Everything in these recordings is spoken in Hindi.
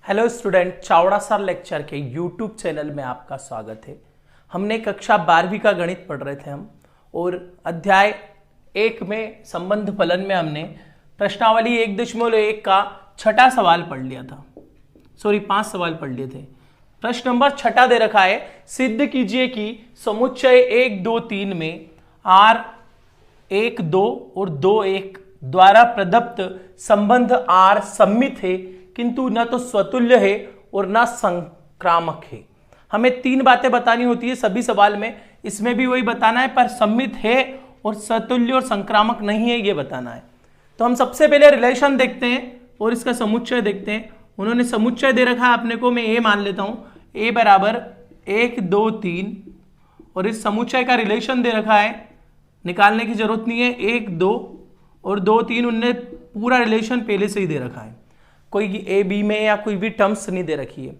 Hello student, Chavda sir lecture के यूट्यूब चैनल में आपका स्वागत है। हमने कक्षा 12वीं का गणित पढ़ रहे थे हम, और अध्याय 1 में संबंध फलन में हमने प्रश्नावली 1.1 का छठा सवाल पढ़ लिया था। 5 सवाल पढ़ लिए थे। प्रश्न नंबर 6 दे रखा है, सिद्ध कीजिए कि समुच्चय 1, 2, 3 में R 1, 2 और 2, 1 द्वारा प्रदत्त संबंध R सम्मित है किंतु न तो स्वतुल्य है और न संक्रामक है। हमें 3 बातें बतानी होती है सभी सवाल में, इसमें भी वही बताना है, पर सम्मित है और स्वतुल्य और संक्रामक नहीं है ये बताना है। तो हम सबसे पहले रिलेशन देखते हैं और इसका समुच्चय देखते हैं। उन्होंने समुच्चय दे रखा है अपने को, मैं ए मान लेता हूं, ए बराबर 1, 2, 3, और इस समुच्चय का रिलेशन दे रखा है, निकालने की जरूरत नहीं है। 1, 2 और 2, 3 उनने पूरा रिलेशन पहले से ही दे रखा है, कोई ए बी में या कोई भी टर्म्स नहीं दे रखी है।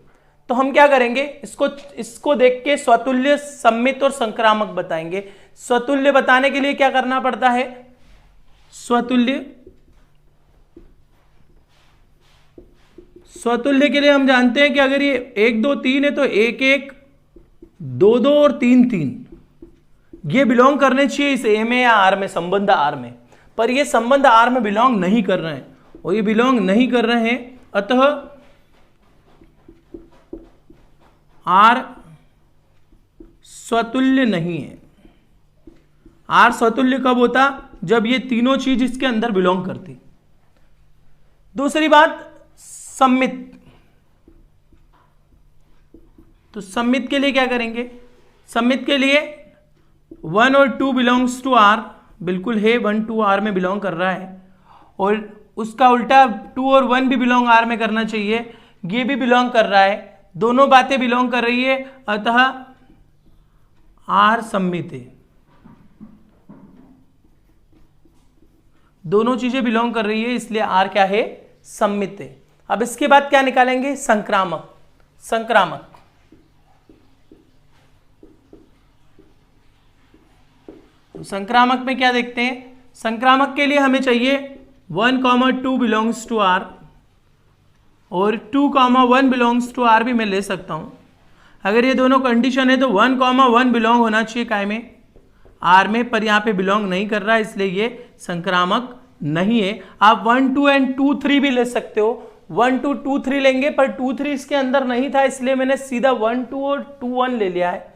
तो हम क्या करेंगे, इसको देख के स्वतुल्य, सम्मित और संक्रामक बताएंगे। स्वतुल्य बताने के लिए क्या करना पड़ता है, स्वतुल्य के लिए हम जानते हैं कि अगर ये 1, 2, 3 है तो 1, 1, 2, 2 और 3, 3 ये बिलोंग करने चाहिए इस ए में या आर में, संबंध आर में, पर ये संबंध आर में बिलोंग नहीं कर रहे हैं और ये बिलोंग नहीं कर रहे हैं, अतः आर स्वतुल्य नहीं है। आर स्वतुल्य कब होता, जब ये तीनों चीज इसके अंदर बिलोंग करती। दूसरी बात, सम्मित। तो सम्मित के लिए क्या करेंगे, सम्मित के लिए 1 और 2 बिलोंग्स टू आर, बिल्कुल है 1, 2 आर में बिलोंग कर रहा है, और उसका उल्टा 2 और 1 भी बिलोंग आर में करना चाहिए, ये भी बिलोंग कर रहा है, दोनों बातें बिलोंग कर रही है, अतः आर सम्मित है। दोनों चीजें बिलोंग कर रही है इसलिए आर क्या है, सम्मित है। अब इसके बाद क्या निकालेंगे, संक्रामक। तो संक्रामक में क्या देखते हैं, संक्रामक के लिए हमें चाहिए 1, 2 बिलोंग्स टू आर, और 2, 1 बिलोंग्स टू आर भी मैं ले सकता हूं। अगर ये दोनों कंडीशन है तो 1, 1 बिलोंग होना चाहिए काय में, आर में, पर यहां पे बिलोंग नहीं कर रहा है इसलिए ये संक्रामक नहीं है। आप 1, 2 एंड 2, 3 भी ले सकते हो, 1, 2, 2, 3 लेंगे, पर 2, 3 इसके अंदर नहीं था इसलिए मैंने सीधा 1, 2 और 2, 1 ले लिया है।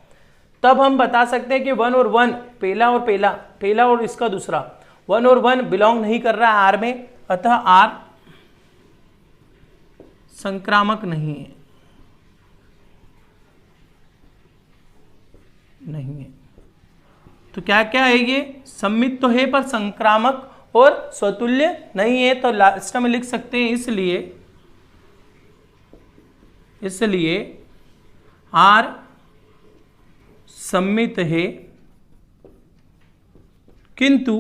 तब हम बता सकते हैं कि 1 और 1, पहला और इसका दूसरा, 1 और 1 बिलोंग नहीं कर रहा है आर में, अतः आर संक्रामक नहीं है। तो क्या क्या है ये, सम्मित तो है पर संक्रामक और स्वतुल्य नहीं है। तो लास्ट में लिख सकते हैं इसलिए आर सम्मित है किंतु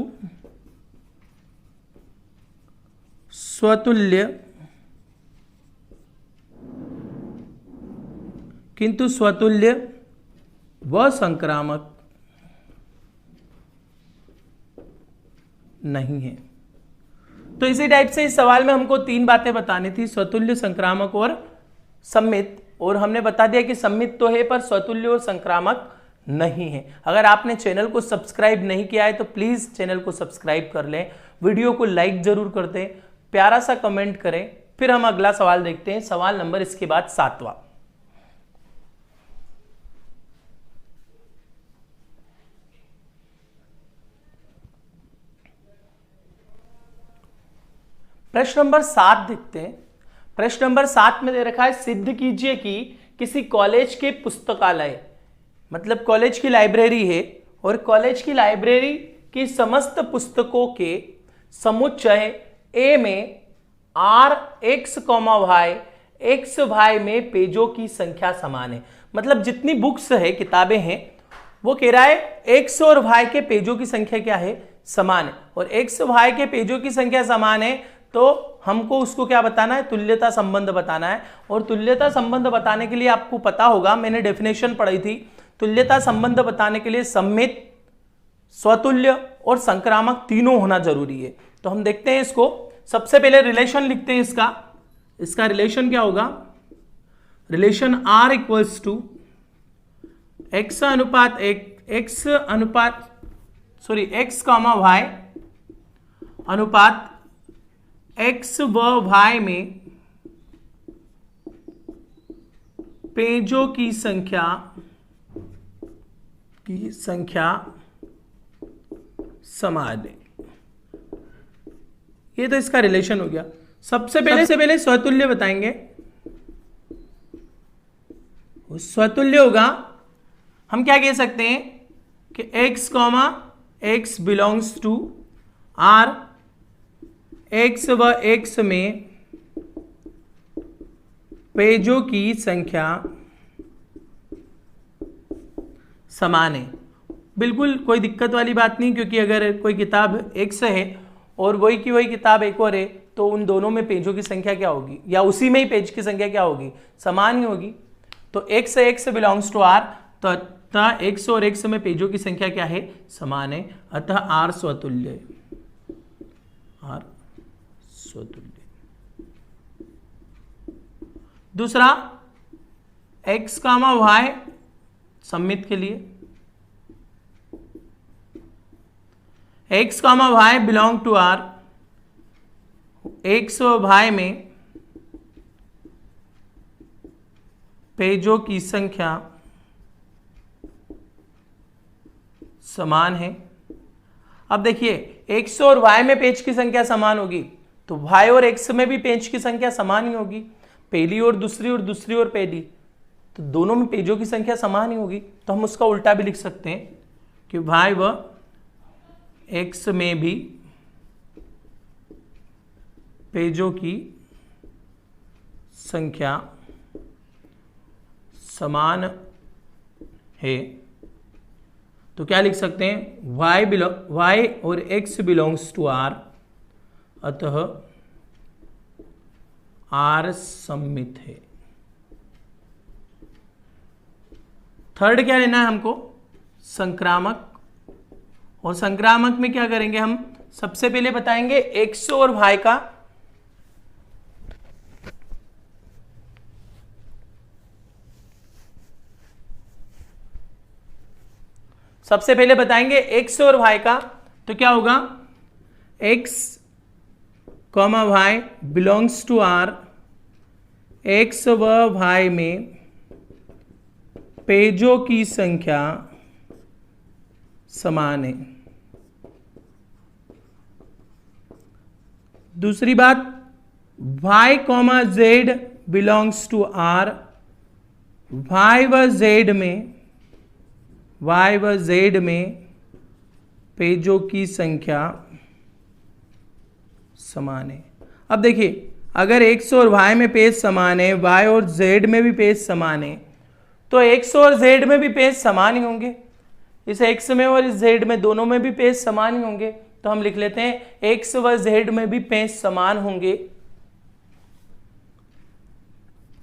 स्वतुल्य व संक्रामक नहीं है। तो इसी टाइप से इस सवाल में हमको 3 बातें बतानी थी, स्वतुल्य, संक्रामक और सम्मित, और हमने बता दिया कि सम्मित तो है पर स्वतुल्य और संक्रामक नहीं है। अगर आपने चैनल को सब्सक्राइब नहीं किया है तो प्लीज चैनल को सब्सक्राइब कर लें, वीडियो को लाइक जरूर कर दें, प्यारा सा कमेंट करें। फिर हम अगला सवाल देखते हैं, सवाल नंबर इसके बाद 7वां। प्रश्न नंबर 7 देखते हैं। प्रश्न नंबर 7 में दे रखा है, सिद्ध कीजिए कि किसी कॉलेज के पुस्तकालय, मतलब कॉलेज की लाइब्रेरी है, और कॉलेज की लाइब्रेरी की समस्त पुस्तकों के समुच्चय ए में आर एक्स, वाई में पेजों की संख्या समान है। मतलब जितनी बुक्स है, किताबें हैं, वो कह रहा है एक्स और वाई के पेजों की संख्या क्या है, समान है, और एक्स वाई के पेजों की संख्या समान है तो हमको उसको क्या बताना है, तुल्यता संबंध बताना है। और तुल्यता संबंध बताने के लिए आपको पता होगा, मैंने डेफिनेशन पढ़ी थी, तुल्यता संबंध बताने के लिए सम्मित, स्वतुल्य और संक्रामक तीनों होना जरूरी है। तो हम देखते हैं इसको, सबसे पहले रिलेशन लिखते हैं इसका रिलेशन क्या होगा, relation R equals to x comma y अनुपात एक्स व वाई में पेजों की संख्या समान है। ये तो इसका रिलेशन हो गया। सबसे पहले स्वतुल्य बताएंगे। स्वतुल्य होगा, हम क्या कह सकते हैं कि x comma x belongs to R, x व एक्स में पेजों की संख्या समान है। बिल्कुल कोई दिक्कत वाली बात नहीं, क्योंकि अगर कोई किताब x है और वही की वही किताब एक और है तो उन दोनों में पेजों की संख्या क्या होगी, या उसी में ही पेज की संख्या क्या होगी, समान ही होगी। तो x बिलोंग्स टू आर, तो अतः x और x में पेजों की संख्या क्या है, समान है, अतः आर स्वतुल्य है। आर स्वतुल्य। दूसरा x कामा वाई सममित के लिए x comma y belong to R, x और वाई में पेजों की संख्या समान है। अब देखिए x और y में पेज की संख्या समान होगी तो y और x में भी पेज की संख्या समान ही होगी। पहली और दूसरी और पहली, तो दोनों में पेजों की संख्या समान ही होगी। तो हम उसका उल्टा भी लिख सकते हैं कि y व x में भी पेजों की संख्या समान है। तो क्या लिख सकते हैं, y और x बिलोंग्स टू r, अतः r सममित है। थर्ड क्या लेना है हमको, संक्रामक। और संक्रामक में क्या करेंगे हम, सबसे पहले बताएंगे x और y का सबसे पहले बताएंगे x और y का। तो क्या होगा, x comma y belongs to R, x व y में पेजों की संख्या समान है। दूसरी बात, y comma z belongs to R, y व z में पेजों की संख्या समान है। अब देखिए, अगर x और y में पेज समान है, y और z में भी पेज समान है, तो x और z में भी पेज समान ही होंगे। इस x में और इस z में दोनों में भी पेज समान ही होंगे। तो हम लिख लेते हैं x व z में भी पेज समान होंगे।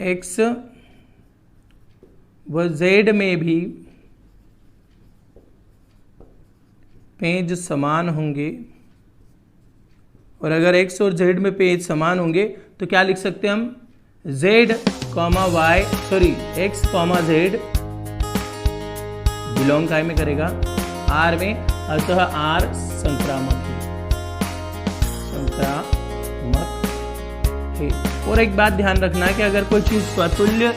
x व z में भी पेज समान होंगे। और अगर x और z में पेज समान होंगे तो क्या लिख सकते हैं हम, z comma y x comma z belong काय में करेगा, r में, अतः r संक्रामक है। संक्रामक है। और एक बात ध्यान रखना कि अगर कोई चीज स्वतुल्य,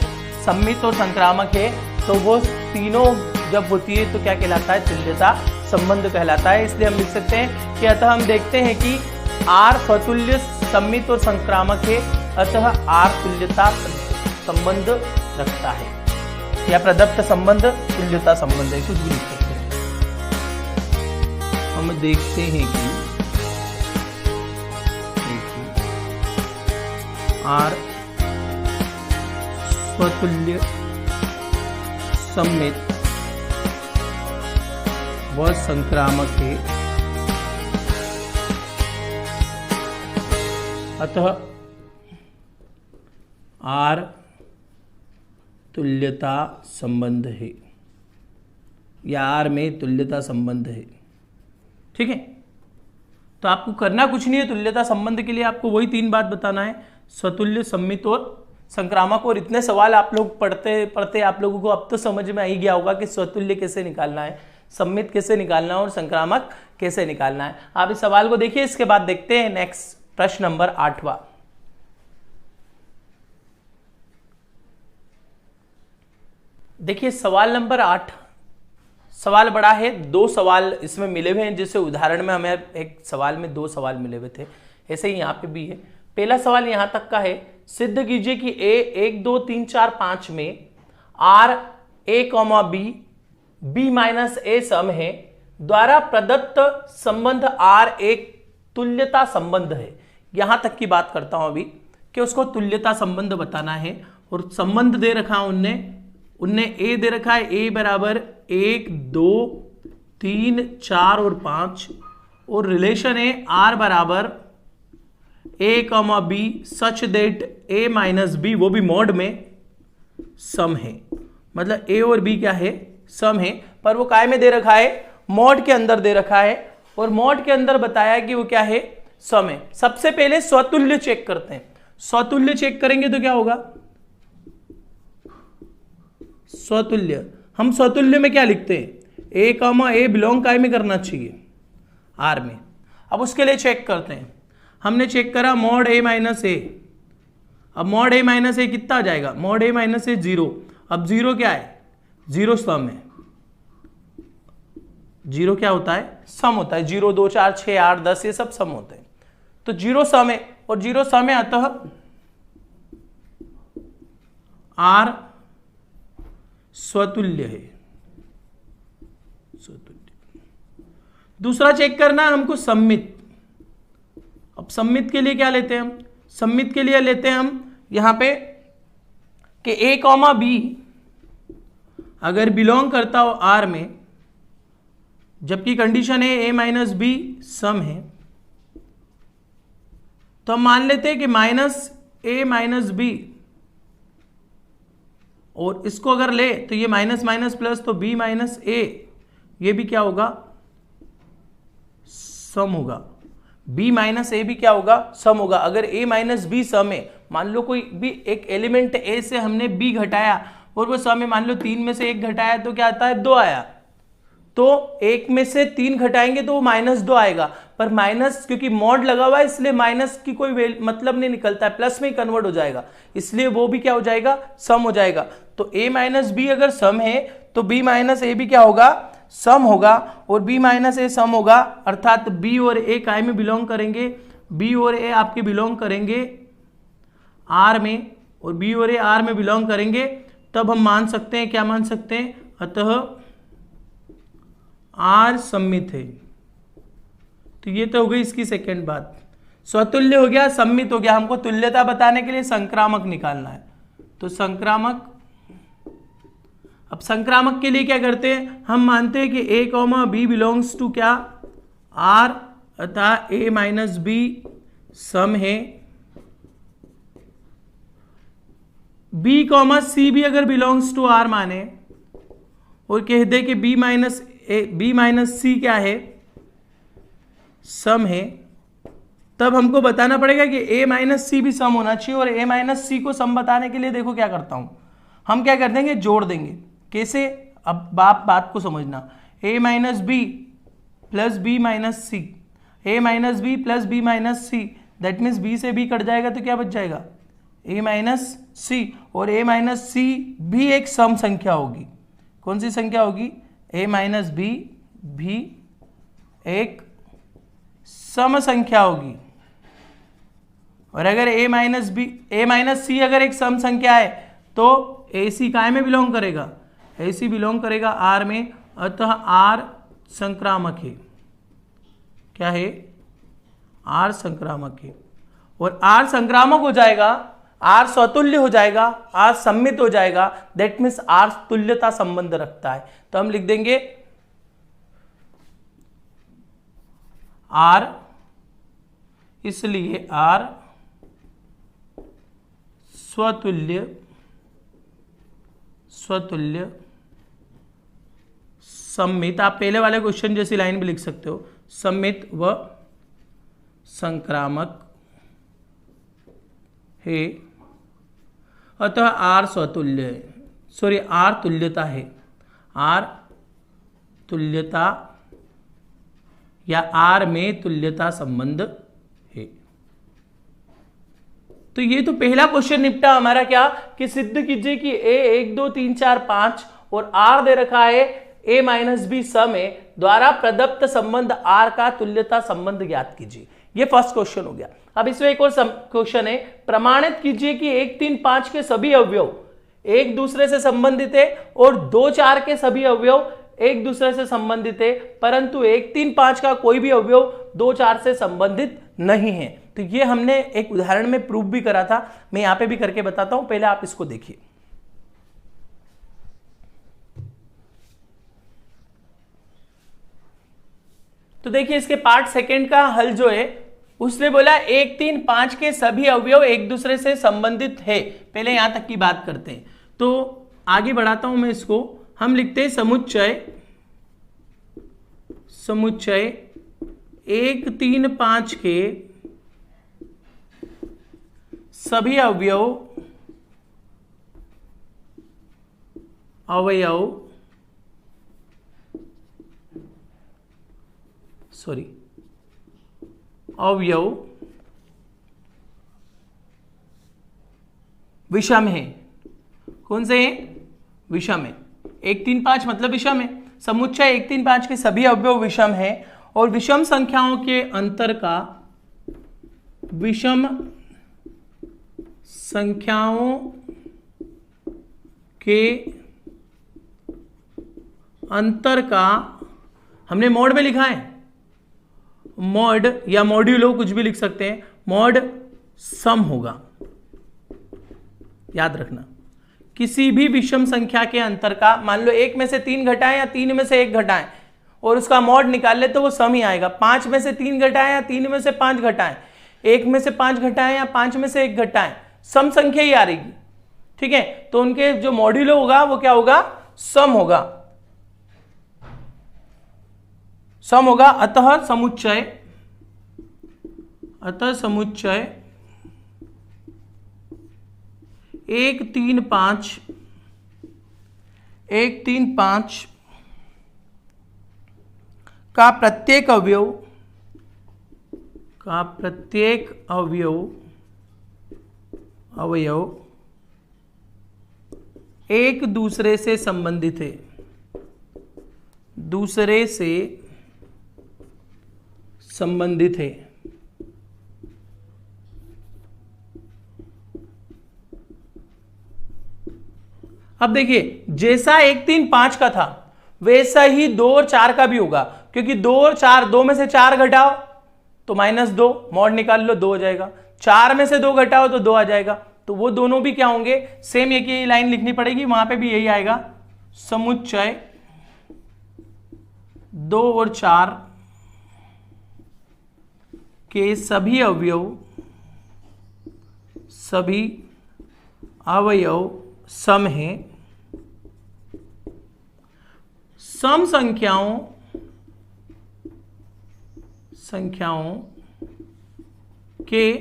सममित और संक्रामक है तो वो तीनों जब होती है तो क्या कहलाता है, तुल्यता संबंध कहलाता है। इसलिए हम लिख सकते हैं कि अतः हम देखते हैं कि R स्वतुल्य, सममित और संक्रामक है, अतः R तुल्यता संबंध रखता है, या प्रदत्त संबंध तुल्यता संबंध है, कुछ भी लिख सकते हैं। हम देखते हैं कि R स्वतुल्य, सममित व संक्रामक है, अतः R तुल्यता संबंध है, या R में तुल्यता संबंध है। ठीक है, तो आपको करना कुछ नहीं है। तुल्यता संबंध के लिए आपको वही तीन बात बताना है, स्वतुल्य, सममित और संक्रामक। और इतने सवाल आप लोग पढ़ते पढ़ते आप लोगों को अब तो समझ में आ ही गया होगा कि स्वतुल्य कैसे निकालना है, सम्मित कैसे निकालना है और संक्रामक कैसे निकालना है। आप इस सवाल को देखिए, इसके बाद देखते हैं नेक्स्ट प्रश्न नंबर 8वां। देखिए सवाल नंबर 8, सवाल बड़ा है, 2 सवाल इसमें मिले हुए हैं। जैसे उदाहरण में हमें एक सवाल में 2 सवाल मिले हुए थे, ऐसे ही यहाँ पे भी है। पहला सवाल यहां तक का है, सिद्ध कीजिए कि ए 1 2 3 4 5 में R a comma b minus a सम है, द्वारा प्रदत्त संबंध आर एक तुल्यता संबंध है। यहां तक की बात करता हूं अभी कि उसको तुल्यता संबंध बताना है। और संबंध दे रखा उनने ए दे रखा है, ए बराबर 1 2 3 4 और 5, और रिलेशन है आर बराबर a comma b such that a minus b, वो भी मॉड में सम है। मतलब ए और बी क्या है, सम है, पर वो काय में दे रखा है, मॉड के अंदर दे रखा है। और मॉड के अंदर बताया कि वो क्या है, सम है। सबसे पहले स्वतुल्य चेक करते हैं। स्वतुल्य चेक करेंगे तो क्या होगा, स्वतुल्य, हम स्वतुल्य में क्या लिखते हैं, ए कॉमा ए बिलोंग काय में करना चाहिए, आर में। अब उसके लिए चेक करते हैं। हमने चेक करा मॉड ए माइनस ए, अब मॉड ए माइनस ए कितना आ जाएगा, मॉड ए माइनस ए 0। अब 0 क्या है, 0 सम है। 0 क्या होता है, सम होता है। 0 2 4 6 8 10 ये सब सम होते हैं। तो 0 सम है, और 0 सम है, अतः आर स्वतुल्य है, स्वतुल्य। दूसरा चेक करना है हमको सम्मित। अब सम्मित के लिए क्या लेते हैं हम, सम्मित के लिए लेते हैं हम यहां पे कि ए कॉमा बी अगर बिलोंग करता हो आर में, जबकि कंडीशन है ए माइनस बी सम है, तो हम मान लेते हैं कि माइनस ए माइनस बी, और इसको अगर ले तो ये माइनस माइनस प्लस, तो बी माइनस ए, ये भी क्या होगा, सम होगा। b माइनस ए भी क्या होगा, सम होगा। अगर a माइनस बी सम है, मान लो कोई भी एक एलिमेंट a से हमने b घटाया और वो सम है, मान लो 3 में से 1 घटाया तो क्या आता है, 2 आया। तो 1 में से 3 घटाएंगे तो वो -2 आएगा, पर माइनस क्योंकि मॉड लगा हुआ है इसलिए माइनस की कोई मतलब नहीं निकलता है, प्लस में ही कन्वर्ट हो जाएगा, इसलिए वो भी क्या हो जाएगा, सम हो जाएगा। तो a माइनस बी अगर सम है तो b माइनस ए भी क्या होगा, सम होगा। और b माइनस ए सम होगा, अर्थात b और a काय में बिलोंग करेंगे, b और a आपके बिलोंग करेंगे r में, और b और a r में बिलोंग करेंगे, तब हम मान सकते हैं, क्या मान सकते हैं, अतः r सम्मित है। तो ये तो हो गई इसकी सेकेंड बात। स्वतुल्य हो गया, सम्मित हो गया। हमको तुल्यता बताने के लिए संक्रामक निकालना है, तो संक्रामक। अब संक्रामक के लिए क्या करते हैं, हम मानते हैं कि a comma b belongs to क्या, r, अतः a माइनस बी सम है। b कॉमा सी भी अगर बिलोंग्स टू r माने और कह दे कि b माइनस सी क्या है, सम है, तब हमको बताना पड़ेगा कि a माइनस सी भी सम होना चाहिए। और a माइनस सी को सम बताने के लिए देखो क्या करता हूं, हम क्या कर देंगे, जोड़ देंगे। कैसे, अब बात को समझना, a minus b plus b minus सी, a minus b plus b minus सी, दैट मीन्स बी से बी कट जाएगा तो क्या बच जाएगा, a माइनस सी। और a माइनस सी भी एक सम संख्या होगी। कौन सी संख्या होगी, a माइनस बी भी एक सम संख्या होगी। और अगर a माइनस सी अगर एक सम संख्या है तो ए सी काय में बिलोंग करेगा, ए सी बिलोंग करेगा आर में, अतः आर संक्रामक है। क्या है, आर संक्रामक है। और आर संक्रामक हो जाएगा, आर स्वतुल्य हो जाएगा, आर सम्मित हो जाएगा, दैट मीन्स आर तुल्यता संबंध रखता है। तो हम लिख देंगे आर, इसलिए आर स्वतुल्य सम्मित, आप पहले वाले क्वेश्चन जैसी लाइन भी लिख सकते हो, सम्मित व संक्रामक है। अतः आर स्वतुल्य है, सॉरी आर तुल्यता है, आर तुल्यता या आर में तुल्यता संबंध है। तो ये तो पहला क्वेश्चन निपटा हमारा, क्या कि सिद्ध कीजिए कि ए 1 2 3 4 5 और आर दे रखा है a माइनस बी सम है द्वारा प्रदत्त संबंध आर का तुल्यता संबंध ज्ञात कीजिए। ये फर्स्ट क्वेश्चन हो गया। अब इसमें एक और क्वेश्चन है, प्रमाणित कीजिए कि 1 3 5 के सभी अवयव एक दूसरे से संबंधित है और 2 4 के सभी अवयव एक दूसरे से संबंधित है, परंतु 1 3 5 का कोई भी अवयव 2 4 से संबंधित नहीं है। तो ये हमने एक उदाहरण में प्रूफ भी करा था, मैं यहां पे भी करके बताता हूं, पहले आप इसको देखिए। तो देखिए इसके पार्ट सेकंड का हल जो है, उसने बोला 1 3 5 के सभी अवयव एक दूसरे से संबंधित है। पहले यहां तक की बात करते हैं, तो आगे बढ़ाता हूं मैं इसको। हम लिखते हैं समुच्चय 1 3 5 के सभी अवयव विषम है। कौन से हैं? विषम है। 1 3 5 मतलब विषम है। समुच्चय 1 3 5 के सभी अवयव विषम है और विषम संख्याओं के अंतर का विषम संख्याओं के अंतर का हमने मॉड में लिखा है, मॉड या मॉड्यूलो कुछ भी लिख सकते हैं, मॉड सम होगा। याद रखना, किसी भी विषम संख्या के अंतर का, मान लो 1 में से 3 घटाएं या 3 में से 1 घटाएं और उसका मॉड निकाल ले तो वो सम ही आएगा। 5 में से 3 घटाएं या 3 में से 5 घटाएं, 1 में से 5 घटाएं या 5 में से 1 घटाएं, सम संख्या ही आ रही। ठीक है, तो उनके जो मॉड्यूलो होगा वो क्या होगा? सम होगा, सम होगा। अतः समुच्चय 1 3 5 का प्रत्येक अवयव एक दूसरे से संबंधित है, अब देखिए जैसा 1 3 5 का था वैसा ही 2 और 4 का भी होगा, क्योंकि 2 और 4, 2 में से 4 घटाओ तो -2, मॉड निकाल लो 2 हो जाएगा। 4 में से 2 घटाओ तो 2 आ जाएगा। तो वो दोनों भी क्या होंगे? सेम एक ही लाइन लिखनी पड़ेगी, वहां पे भी यही आएगा। समुच्चय 2 और 4 के सभी अवयव सम हैं। सम संख्याओं के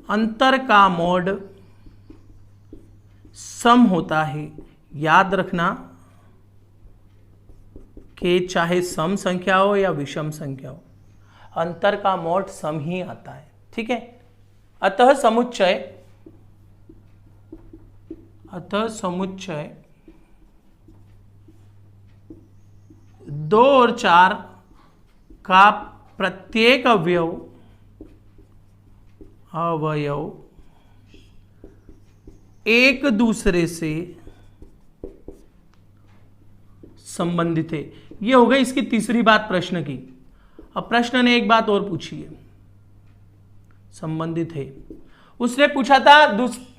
अंतर का मॉड सम होता है। याद रखना कि चाहे सम संख्या हो या विषम संख्या हो, अंतर का मॉड सम ही आता है। ठीक है, अतः समुच्चय 2 और 4 का प्रत्येक अवयव एक दूसरे से संबंधित है। यह हो गई इसकी तीसरी बात प्रश्न की। अब प्रश्न ने एक बात और पूछी है, संबंधित है। उसने पूछा था,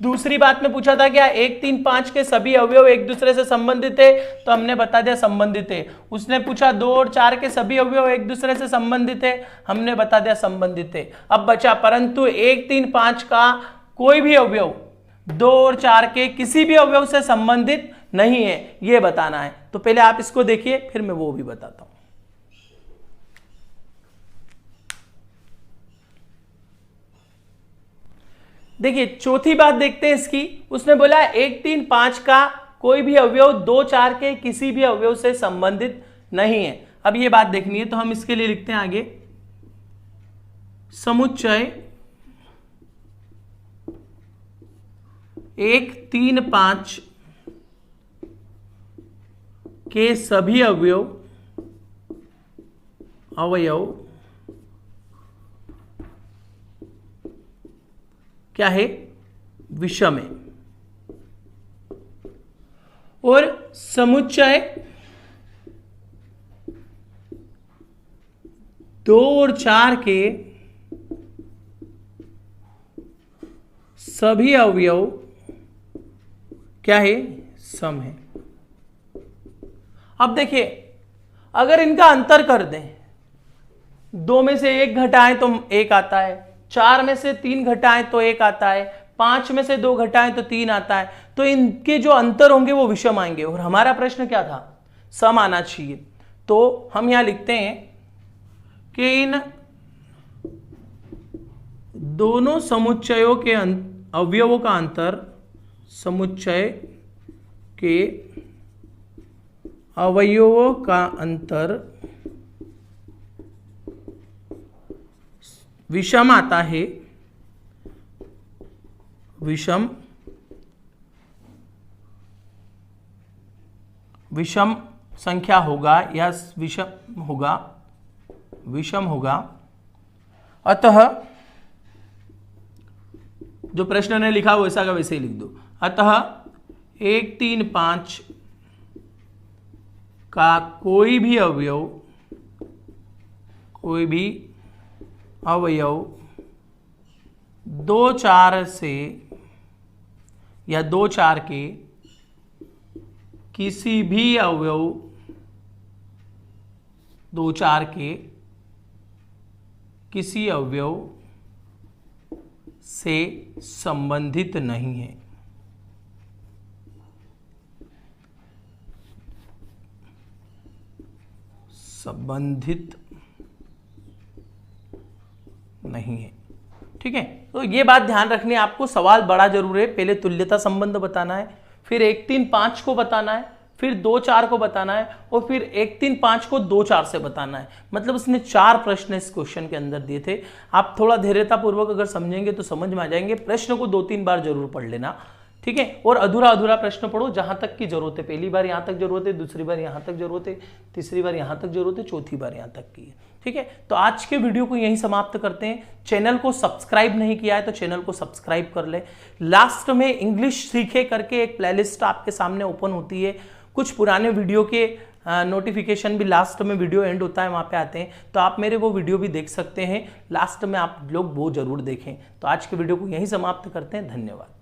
दूसरी बात में पूछा था क्या 1 3 5 के सभी अवयव एक दूसरे से संबंधित है, तो हमने बता दिया संबंधित है। उसने पूछा 2 और 4 के सभी अवयव एक दूसरे से संबंधित है, हमने बता दिया संबंधित है। अब बचा परंतु 1 3 5 का कोई भी अवयव 2 और 4 के किसी भी अवयव से संबंधित नहीं है, यह बताना है। तो पहले आप इसको देखिए, फिर मैं वो भी बताता हूं। देखिए चौथी बात देखते हैं इसकी, उसने बोला 1 3 5 का कोई भी अवयव 2 4 के किसी भी अवयव से संबंधित नहीं है। अब ये बात देखनी है तो हम इसके लिए लिखते हैं आगे, समुच्चय 1 3 5 के सभी अवयव क्या है, विषम है। और समुच्चय 2 और 4 के सभी अवयव क्या है, सम है। अब देखिए अगर इनका अंतर कर दें, 2 में से 1 घटाएं तो 1 आता है, 4 में से 3 घटाएं तो 1 आता है, 5 में से 2 घटाएं तो 3 आता है। तो इनके जो अंतर होंगे वो विषम आएंगे। और हमारा प्रश्न क्या था, सम आना चाहिए। तो हम यहां लिखते हैं कि इन दोनों समुच्चयों के अवयवों का अंतर, समुच्चय के अवयवों का अंतर विषम आता है, विषम संख्या होगा या विषम होगा। अतः जो प्रश्न ने लिखा वैसा का वैसे ही लिख दो। अतः 1 3 5 का कोई भी अवयव 2 4 से या 2 4 के किसी भी अवयव 2 4 के किसी अवयव से संबंधित नहीं है। संबंधित नहीं है, ठीक है। तो ये बात ध्यान रखनी है आपको, सवाल बड़ा जरूर है। पहले तुल्यता संबंध बताना है, फिर 1 3 5 को बताना है, फिर 2 4 को बताना है, और फिर 1 3 5 को 2 4 से बताना है। मतलब उसने 4 प्रश्न इस क्वेश्चन के अंदर दिए थे। आप थोड़ा धैर्यतापूर्वक अगर समझेंगे तो समझ में आ जाएंगे। प्रश्न को 2-3 बार जरूर पढ़ लेना, ठीक है। और अधूरा अधूरा प्रश्न पढ़ो जहां तक की जरूरत है। पहली बार यहां तक जरूरत है, दूसरी बार यहां तक जरूरत है, तीसरी बार यहां तक जरूरत है, चौथी बार यहां तक की है, ठीक है। तो आज के वीडियो को यहीं समाप्त करते हैं। चैनल को सब्सक्राइब नहीं किया है तो चैनल को सब्सक्राइब कर ले। लास्ट में इंग्लिश सीखे करके एक प्लेलिस्ट आपके सामने ओपन होती है। कुछ पुराने वीडियो के नोटिफिकेशन भी लास्ट में, वीडियो एंड होता है वहाँ पे आते हैं, तो आप मेरे वो वीडियो भी देख सकते हैं। लास्ट में आप लोग वो जरूर देखें। तो आज के वीडियो को यहीं समाप्त करते हैं। धन्यवाद।